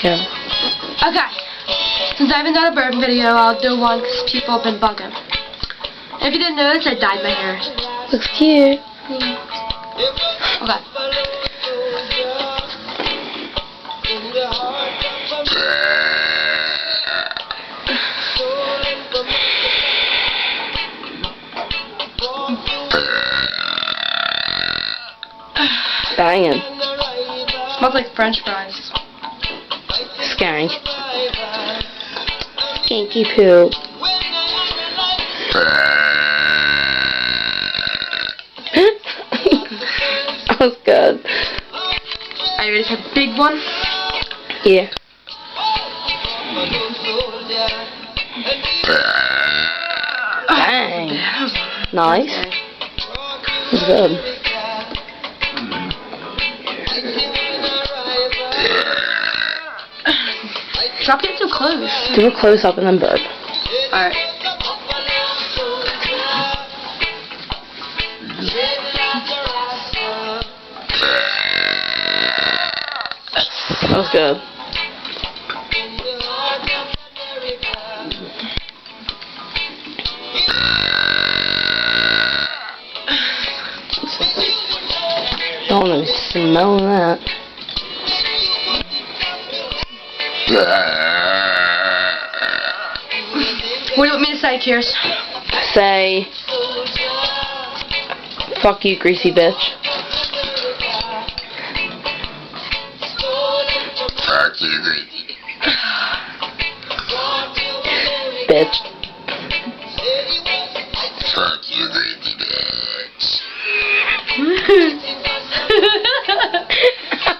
Yeah. Okay. Since I haven't done a bourbon video, I'll do one because people have been bugging. If you didn't notice, I dyed my hair. Looks cute. Okay. Banging. Smells like French fries. Skank. Skanky poo. That was good. Are you ready for the big one? Yeah. Dang. Nice. That's good. Drop it too close. Do a close up and then burp. Alright. That was good. Don't want to smell that. What do you want me to say, Kiers? Say, fuck you, greasy bitch. Fuck you, greasy. Bitch. Fuck you, greasy bitch.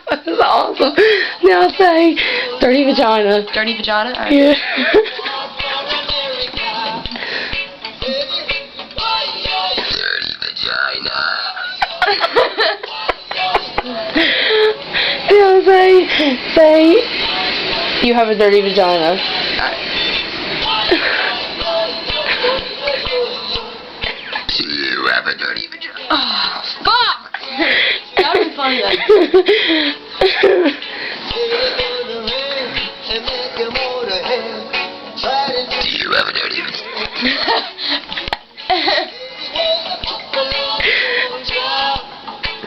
That was awesome. Now say, dirty vagina. Dirty vagina? Alright. Yeah. Dirty vagina. Now say, you have a dirty vagina. You have a dirty vagina. Oh, fuck! That would be funny then. Do you have a dirty vagina?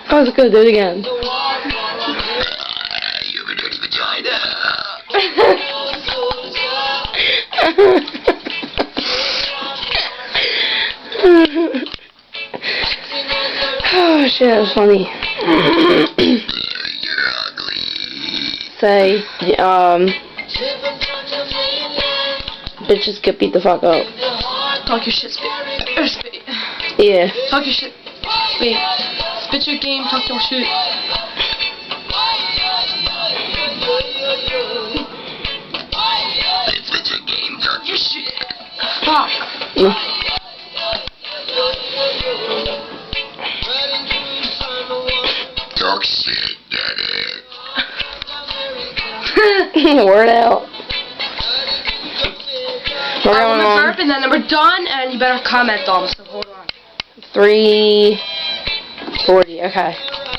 I was gonna do it again. You have a dirty vagina. Oh shit, that was funny. You're ugly. Say, bitches get beat the fuck up. Talk your shit, spit. Or spit. Yeah. Talk your shit. Wait. Spit your game, talk your shit. Spit your game, talk your shit. Fuck. Talk shit, get it. Word out. We're I'm going gonna on burp and then we're done, and you better comment on. So hold on. 3:40. Okay.